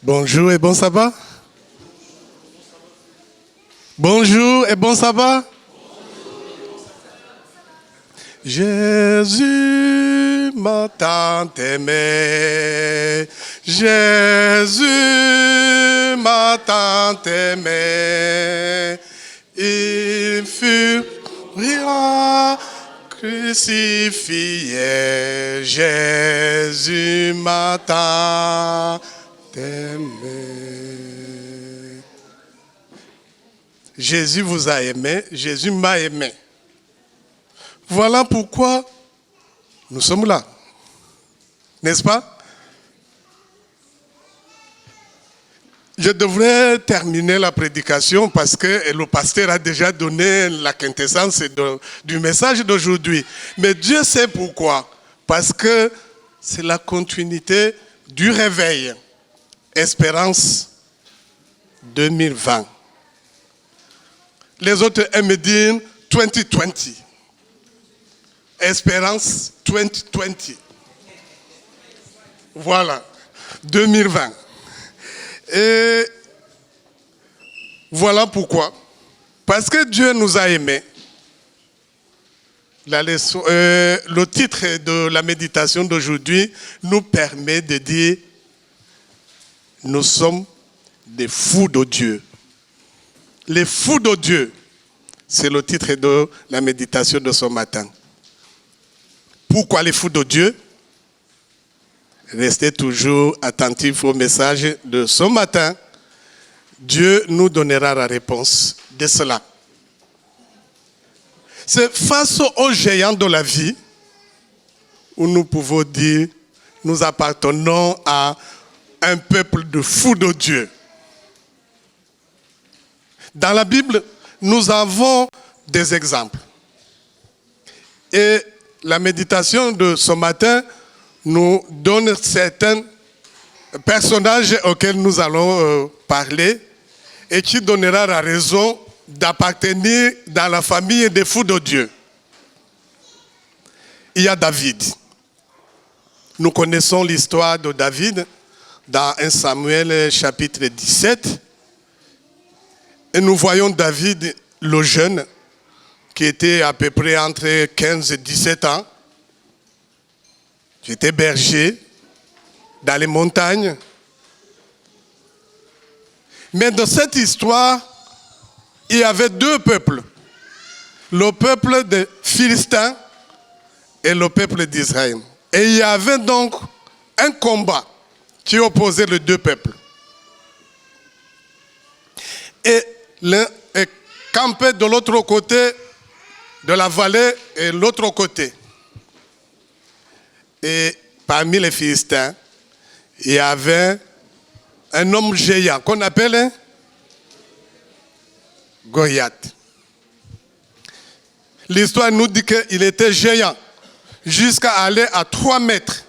Bonjour et bon sabbat. Bonjour et bon sabbat. Jésus m'a tant aimé. Jésus m'a tant aimé. Il fut crucifié. Jésus m'a tant aimé. Jésus vous a aimé, Jésus m'a aimé. Voilà pourquoi nous sommes là. N'est-ce pas? Je devrais terminer la prédication parce que le pasteur a déjà donné la quintessence du message d'aujourd'hui. Mais Dieu sait pourquoi. Parce que c'est la continuité du réveil. Espérance 2020. Les autres aiment dire 2020. Espérance 2020. Voilà, 2020. Et voilà pourquoi. Parce que Dieu nous a aimés. Le titre de la méditation d'aujourd'hui nous permet de dire nous sommes des fous de Dieu. Les fous de Dieu, c'est le titre de la méditation de ce matin. Pourquoi les fous de Dieu? Restez toujours attentifs au message de ce matin. Dieu nous donnera la réponse de cela. C'est face aux géants de la vie où nous pouvons dire nous appartenons à un peuple de fous de Dieu. Dans la Bible, nous avons des exemples. Et la méditation de ce matin nous donne certains personnages auxquels nous allons parler et qui donnera la raison d'appartenir dans la famille des fous de Dieu. Il y a David. Nous connaissons l'histoire de David dans 1 Samuel chapitre 17. Et nous voyons David, le jeune, qui était à peu près entre 15 et 17 ans, qui était berger dans les montagnes. Mais dans cette histoire, il y avait deux peuples. Le peuple des Philistins et le peuple d'Israël. Et il y avait donc un combat qui opposait les deux peuples. Et l'un est campé de l'autre côté de la vallée et l'autre côté. Et parmi les Philistins, il y avait un homme géant qu'on appelle Goliath. L'histoire nous dit qu'il était géant jusqu'à aller à 3 mètres.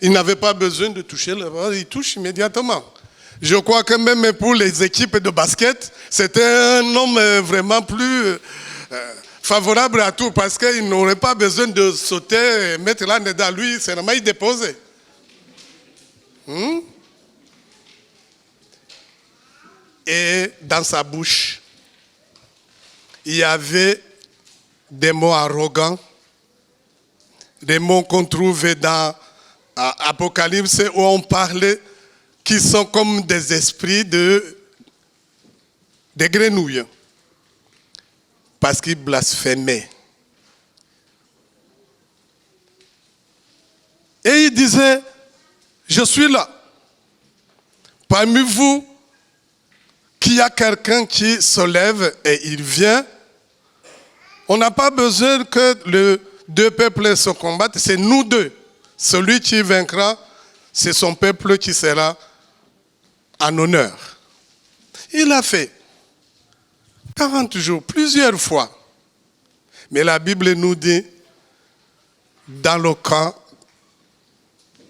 Il n'avait pas besoin de toucher le bras, il touche immédiatement. Je crois que même pour les équipes de basket, c'était un homme vraiment plus favorable à tout parce qu'il n'aurait pas besoin de sauter et mettre la nez dans lui, seulement il déposait. Et dans sa bouche, il y avait des mots arrogants, des mots qu'on trouve dans Apocalypse où on parlait qui sont comme des esprits de grenouilles. Parce qu'ils blasphémaient. Et il disait, je suis là. Parmi vous, qu'il y a quelqu'un qui se lève et il vient. On n'a pas besoin que les deux peuples se combattent, c'est nous deux. Celui qui vaincra, c'est son peuple qui sera en honneur. Il a fait 40 jours, plusieurs fois. Mais la Bible nous dit, dans le camp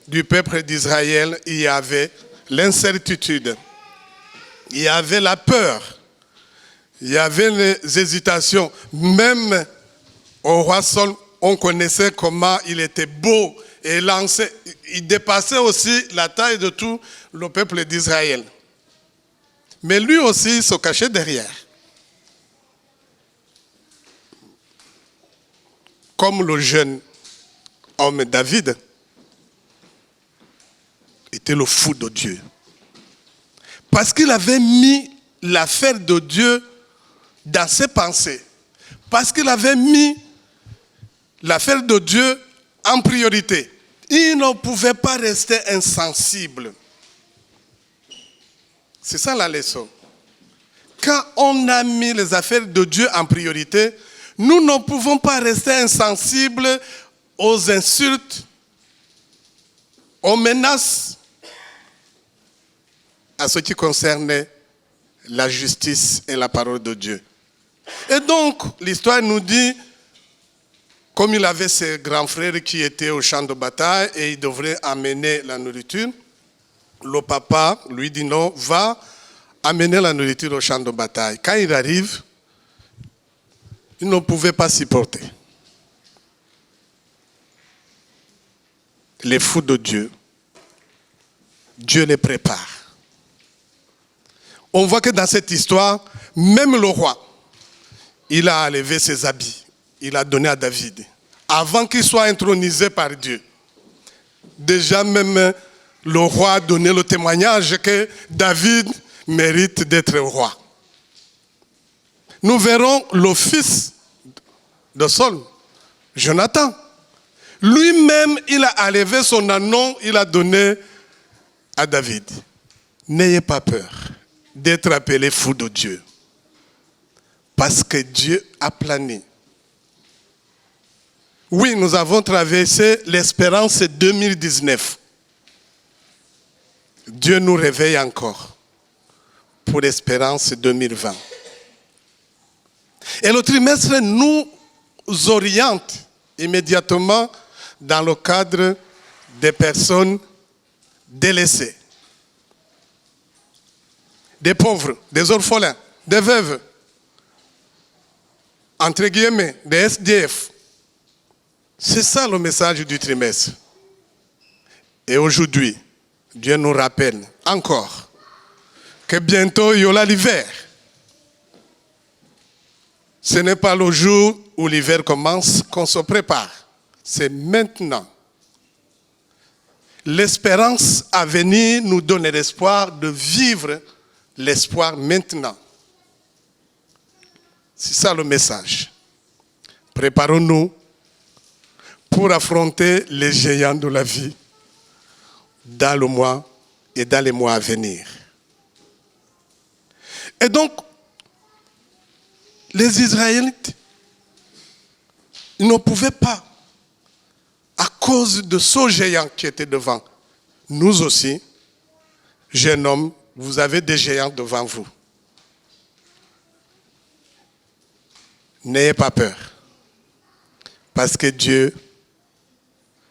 du peuple d'Israël, il y avait l'incertitude, il y avait la peur, il y avait les hésitations. Même au roi Saul, on connaissait comment il était beau et il dépassait aussi la taille de tout le peuple d'Israël. Mais lui aussi il se cachait derrière. Comme le jeune homme David était le fou de Dieu. Parce qu'il avait mis l'affaire de Dieu dans ses pensées. Parce qu'il avait mis l'affaire de Dieu en priorité. Il ne pouvait pas rester insensible. C'est ça la leçon. Quand on a mis les affaires de Dieu en priorité, nous ne pouvons pas rester insensibles aux insultes, aux menaces, à ce qui concerne la justice et la parole de Dieu. Et donc, l'histoire nous dit, comme il avait ses grands frères qui étaient au champ de bataille et il devrait amener la nourriture, le papa lui dit non, va amener la nourriture au champ de bataille. Quand il arrive, il ne pouvait pas s'y porter. Les fous de Dieu, Dieu les prépare. On voit que dans cette histoire, même le roi, il a enlevé ses habits, il a donné à David, avant qu'il soit intronisé par Dieu. Déjà même, le roi a donné le témoignage que David mérite d'être roi. Nous verrons le fils de Saul, Jonathan. Lui-même, il a enlevé son nom, il a donné à David. N'ayez pas peur d'être appelé fou de Dieu. Parce que Dieu a plané. Oui, nous avons traversé l'espérance 2019. Dieu nous réveille encore pour l'espérance 2020. Et le trimestre nous oriente immédiatement dans le cadre des personnes délaissées, des pauvres, des orphelins, des veuves, entre guillemets, des SDF. C'est ça le message du trimestre. Et aujourd'hui, Dieu nous rappelle encore que bientôt il y aura l'hiver. Ce n'est pas le jour où l'hiver commence qu'on se prépare. C'est maintenant. L'espérance à venir nous donne l'espoir de vivre l'espoir maintenant. C'est ça le message. Préparons-nous pour affronter les géants de la vie dans le mois et dans les mois à venir. Et donc, les Israélites, ils ne pouvaient pas, à cause de ce géant qui était devant. Nous aussi, jeunes hommes, vous avez des géants devant vous. N'ayez pas peur. Parce que Dieu,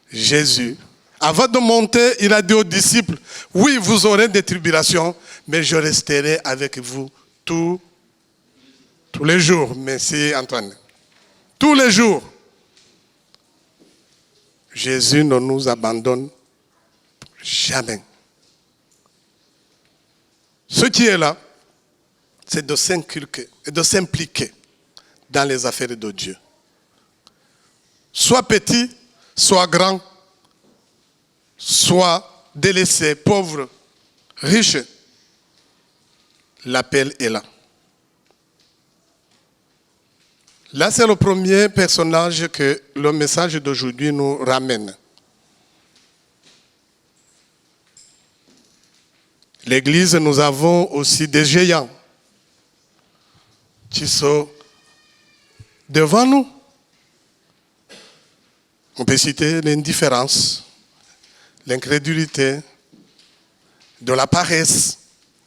Jésus, avant de monter, il a dit aux disciples, oui, vous aurez des tribulations, mais je resterai avec vous tous les jours. Merci Antoine. Tous les jours. Jésus ne nous abandonne jamais. Ce qui est là, c'est de s'inculquer et de s'impliquer dans les affaires de Dieu. Soit petit, soit grand, soit délaissé, pauvre, riche, l'appel est là. Là, c'est le premier personnage que le message d'aujourd'hui nous ramène. L'Église, nous avons aussi des géants qui sont devant nous. On peut citer l'indifférence, l'incrédulité, de la paresse.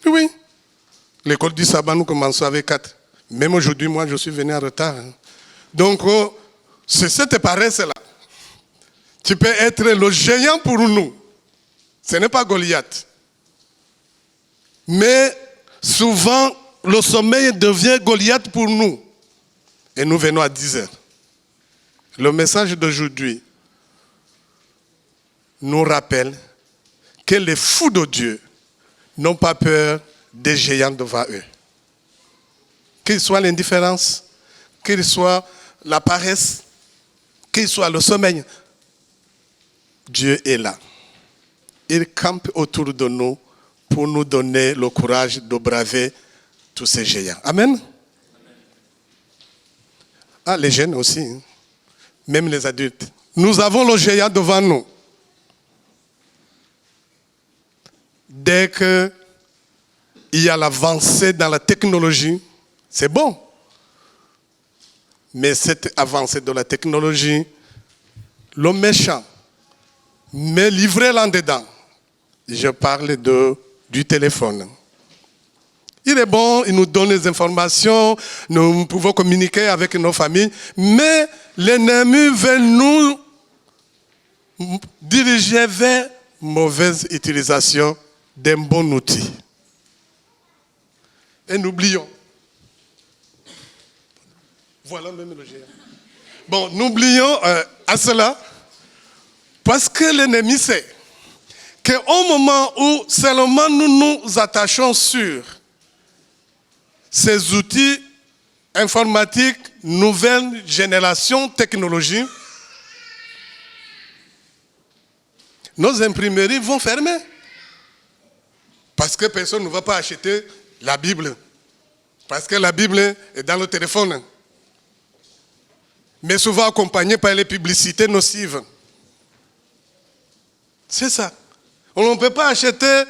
Oui, l'école du sabbat, nous commençons avec 4. Même aujourd'hui, moi, je suis venu en retard. Donc, c'est cette paresse-là. Tu peux être le géant pour nous. Ce n'est pas Goliath. Mais souvent, le sommeil devient Goliath pour nous. Et nous venons à 10 heures. Le message d'aujourd'hui nous rappelle que les fous de Dieu n'ont pas peur des géants devant eux. Qu'il soit l'indifférence, qu'il soit la paresse, qu'il soit le sommeil, Dieu est là. Il campe autour de nous pour nous donner le courage de braver tous ces géants. Amen. Ah, les jeunes aussi, hein. Même les adultes. Nous avons le géant devant nous. Dès qu'il y a l'avancée dans la technologie, c'est bon. Mais cette avancée de la technologie, le méchant m'est livré là-dedans. Je parle du téléphone. Il est bon, il nous donne des informations, nous pouvons communiquer avec nos familles, mais l'ennemi veut nous diriger vers mauvaise utilisation d'un bon outil. Et n'oublions. Voilà même le géant. Bon, n'oublions à cela, parce que l'ennemi sait qu'au moment où seulement nous nous attachons sur ces outils informatiques, nouvelle génération, technologie, nos imprimeries vont fermer. Parce que personne ne va pas acheter la Bible. Parce que la Bible est dans le téléphone. Mais souvent accompagnée par les publicités nocives. C'est ça. On ne peut pas acheter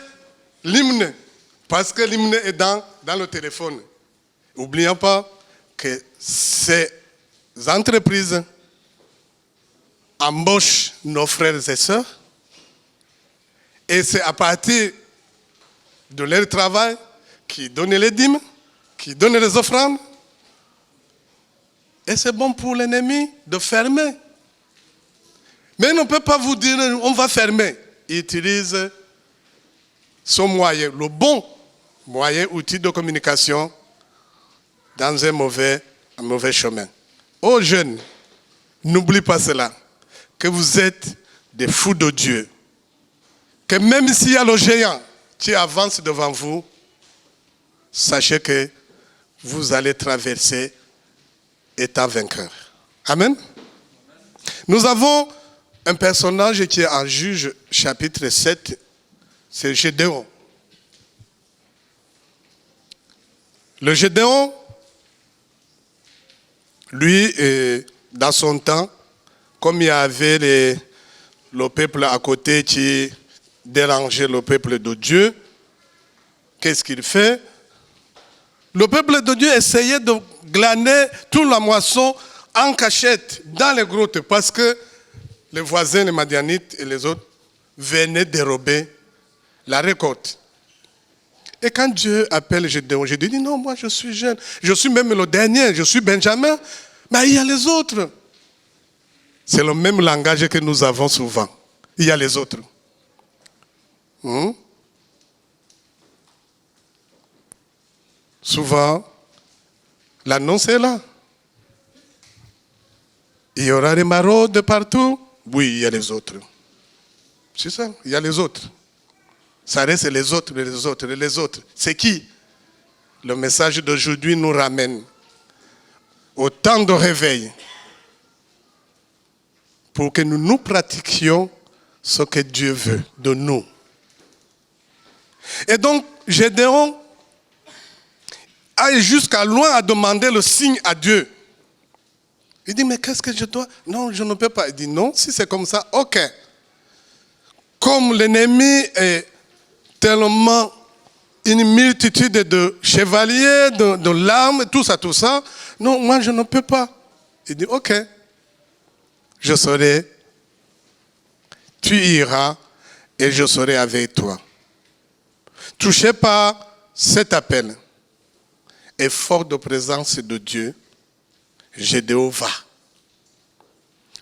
l'hymne. Parce que l'hymne est dans le téléphone. N'oublions pas que ces entreprises embauchent nos frères et sœurs. Et c'est à partir de leur travail qui donnent les dîmes, qui donnent les offrandes. Et c'est bon pour l'ennemi de fermer. Mais il ne peut pas vous dire on va fermer. Il utilise son moyen, le bon moyen, outil de communication, dans un mauvais chemin. Ô jeunes, n'oubliez pas cela, que vous êtes des fous de Dieu. Que même s'il y a le géant qui avance devant vous, sachez que vous allez traverser étant vainqueur. Amen. Nous avons un personnage qui est en Juge chapitre 7, c'est Gédéon. Le Gédéon, lui, dans son temps, comme il y avait le peuple à côté qui dérangeait le peuple de Dieu, qu'est-ce qu'il fait? Le peuple de Dieu essayait de glaner toute la moisson en cachette dans les grottes parce que les voisins, les Madianites et les autres, venaient dérober la récolte. Et quand Dieu appelle Gédéon, Gédéon dit non, moi je suis jeune, je suis même le dernier, je suis Benjamin, mais il y a les autres. C'est le même langage que nous avons souvent. Il y a les autres. Souvent, l'annonce est là. Il y aura des maraudes partout. Oui, il y a les autres. C'est ça, il y a les autres. Ça reste les autres, les autres, les autres. C'est qui? Le message d'aujourd'hui nous ramène au temps de réveil pour que nous pratiquions ce que Dieu veut de nous. Et donc, Gédéon aille jusqu'à loin à demander le signe à Dieu. Il dit, mais qu'est-ce que je dois? Non, je ne peux pas. Il dit, non, si c'est comme ça, ok. Comme l'ennemi est tellement une multitude de chevaliers, de larmes, tout ça, non, moi je ne peux pas. Il dit, ok, je serai, tu iras et je serai avec toi. Touché par cet appel et fort de présence de Dieu, Gédéon va.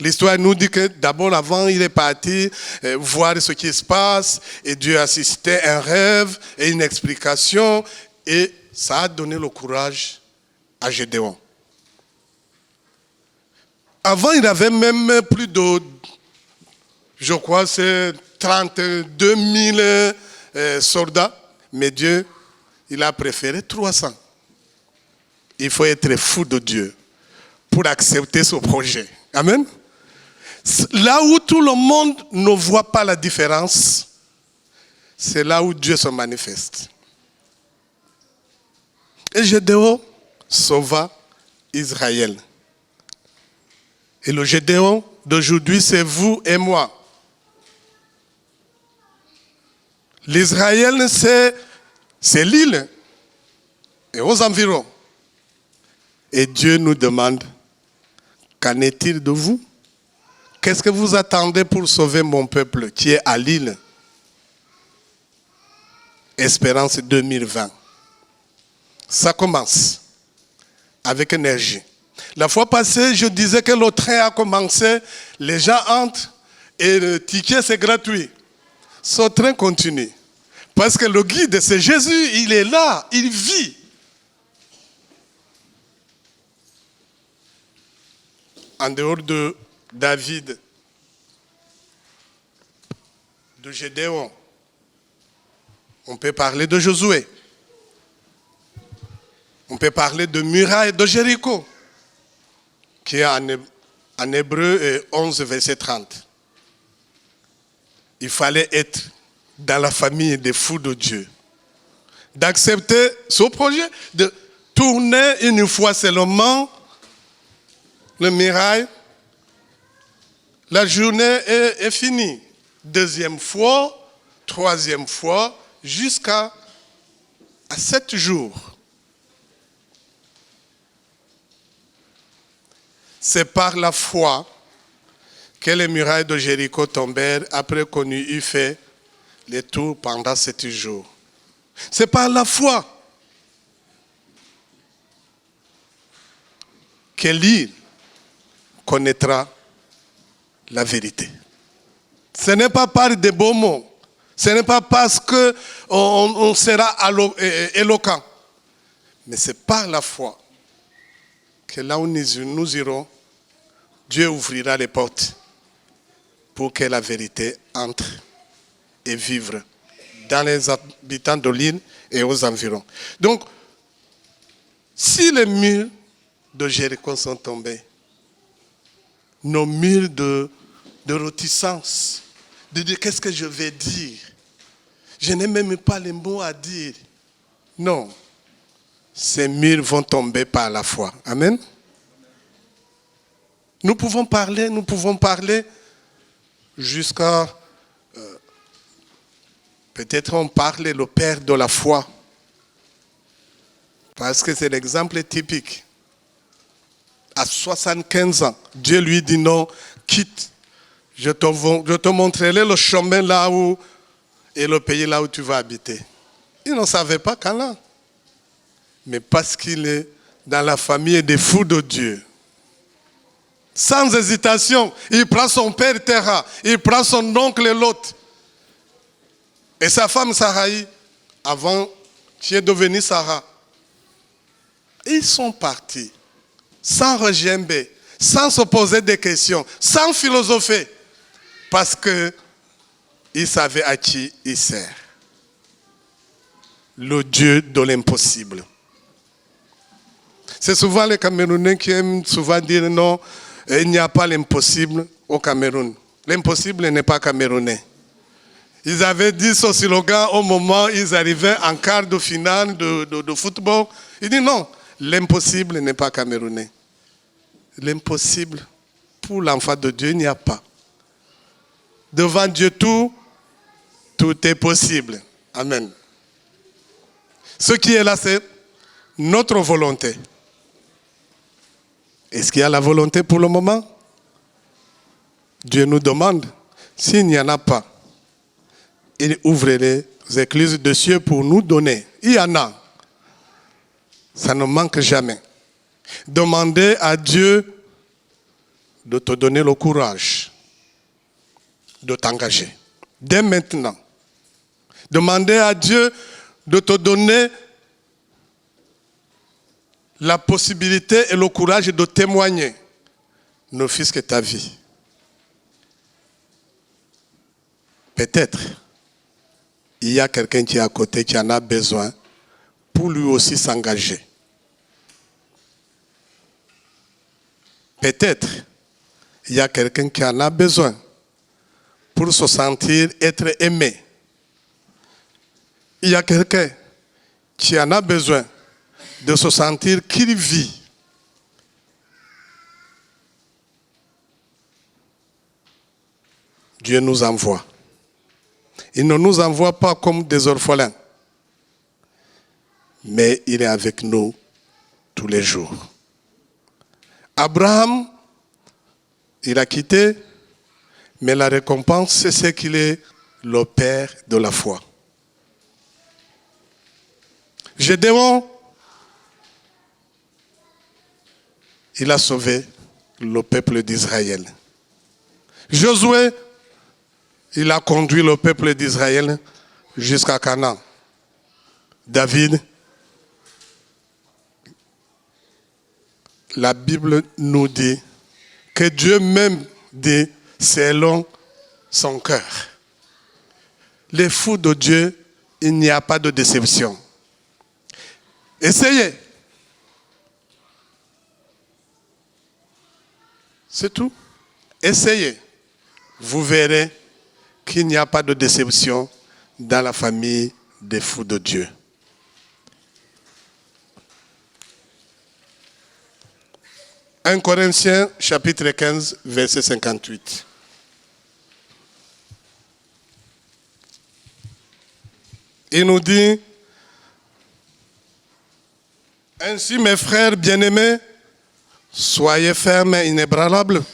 L'histoire nous dit que d'abord, avant, il est parti voir ce qui se passe et Dieu assistait à un rêve et une explication et ça a donné le courage à Gédéon. Avant, il avait même plus de, je crois, c'est 32 000 soldats. Mais Dieu, il a préféré 300. Il faut être fou de Dieu pour accepter ce projet. Amen. Là où tout le monde ne voit pas la différence, c'est là où Dieu se manifeste. Et Gédéon sauva Israël. Et le Gédéon d'aujourd'hui, c'est vous et moi. L'Israël, c'est l'île et aux environs. Et Dieu nous demande, qu'en est-il de vous? Qu'est-ce que vous attendez pour sauver mon peuple qui est à l'île? Espérance 2020. Ça commence avec énergie. La fois passée, je disais que le train a commencé, les gens entrent et le ticket c'est gratuit. Ce train continue. Parce que le guide, c'est Jésus, il est là, il vit. En dehors de David, de Gédéon, on peut parler de Josué. On peut parler de Muraille de Jéricho, qui est en Hébreu 11, verset 30. Il fallait être dans la famille des fous de Dieu. D'accepter ce projet, de tourner une fois seulement le muraille. La journée est finie. Deuxième fois, troisième fois, jusqu'à 7 jours. C'est par la foi que les murailles de Jéricho tombèrent après qu'on eut fait les tours pendant 7 jours. C'est par la foi que l'île connaîtra la vérité. Ce n'est pas par des beaux mots. Ce n'est pas parce qu'on sera éloquent. Mais c'est par la foi que là où nous irons, Dieu ouvrira les portes pour que la vérité entre et vive dans les habitants de l'île et aux environs. Donc, si les murs de Jéricho sont tombés, nos murs de réticence, de dire qu'est-ce que je vais dire, je n'ai même pas les mots à dire. Non, ces murs vont tomber par la foi. Amen. Nous pouvons parler jusqu'à... peut-être on parle le père de la foi. Parce que c'est l'exemple typique. À 75 ans, Dieu lui dit non, quitte. Je te montrerai le chemin là où et le pays là où tu vas habiter. Il ne savait pas quand là. Mais parce qu'il est dans la famille des fous de Dieu. Sans hésitation, il prend son père Terah, il prend son oncle Lot. Et sa femme Saraï, avant, qui est devenue Sarah. Ils sont partis, sans regimber, sans se poser des questions, sans philosopher, parce qu'ils savaient à qui ils servent. Le Dieu de l'impossible. C'est souvent les Camerounais qui aiment souvent dire non, il n'y a pas l'impossible au Cameroun. L'impossible n'est pas camerounais. Ils avaient dit ce slogan au moment où ils arrivaient en quart de finale de football. Ils disent non, l'impossible n'est pas camerounais. L'impossible, pour l'enfant de Dieu, il n'y a pas. Devant Dieu, tout est possible. Amen. Ce qui est là, c'est notre volonté. Est-ce qu'il y a la volonté pour le moment? Dieu nous demande. S'il n'y en a pas, il ouvre les écluses de cieux pour nous donner. Il y en a. Ça ne manque jamais. Demandez à Dieu de te donner le courage de t'engager. Dès maintenant. Demandez à Dieu de te donner la possibilité et le courage de témoigner, ne fût-ce que ta vie. peut-être, il y a quelqu'un qui est à côté qui en a besoin pour lui aussi s'engager. Peut-être, il y a quelqu'un qui en a besoin pour se sentir être aimé. Il y a quelqu'un qui en a besoin de se sentir qu'il vit. Dieu nous envoie. Il ne nous envoie pas comme des orphelins, mais il est avec nous tous les jours. Abraham, il a quitté, mais la récompense, c'est qu'il est le père de la foi. Gédéon, il a sauvé le peuple d'Israël. Josué, il a conduit le peuple d'Israël jusqu'à Canaan. David, la Bible nous dit que Dieu même dit selon son cœur. Les fous de Dieu, il n'y a pas de déception. Essayez. C'est tout. Essayez. Vous verrez qu'il n'y a pas de déception dans la famille des fous de Dieu. « 1 Corinthiens, chapitre 15, verset 58. Il nous dit, « Ainsi, mes frères bien-aimés, soyez fermes et inébranlables,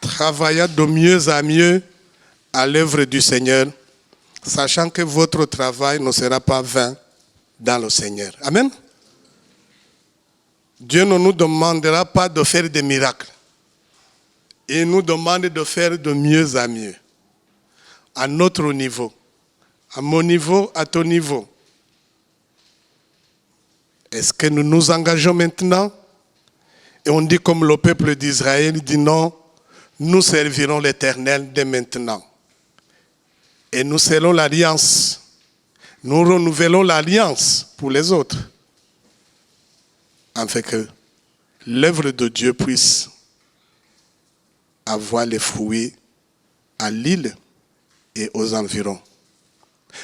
travaillant de mieux à mieux à l'œuvre du Seigneur, sachant que votre travail ne sera pas vain dans le Seigneur. » Amen. Dieu ne nous demandera pas de faire des miracles. Il nous demande de faire de mieux à mieux. À notre niveau. À mon niveau, à ton niveau. Est-ce que nous nous engageons maintenant? Et on dit comme le peuple d'Israël dit non, nous servirons l'Éternel dès maintenant. Et nous scellons l'alliance. Nous renouvelons l'alliance pour les autres. Afin que l'œuvre de Dieu puisse avoir les fruits à l'île et aux environs.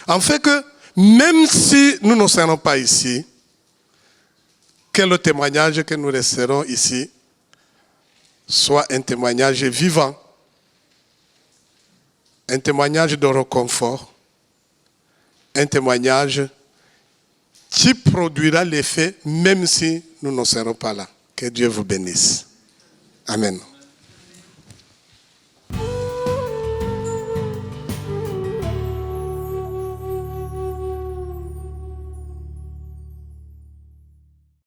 En fait que, même si nous ne serons pas ici, que le témoignage que nous resterons ici soit un témoignage vivant, un témoignage de réconfort, un témoignage qui produira l'effet même si nous ne serons pas là. Que Dieu vous bénisse. Amen.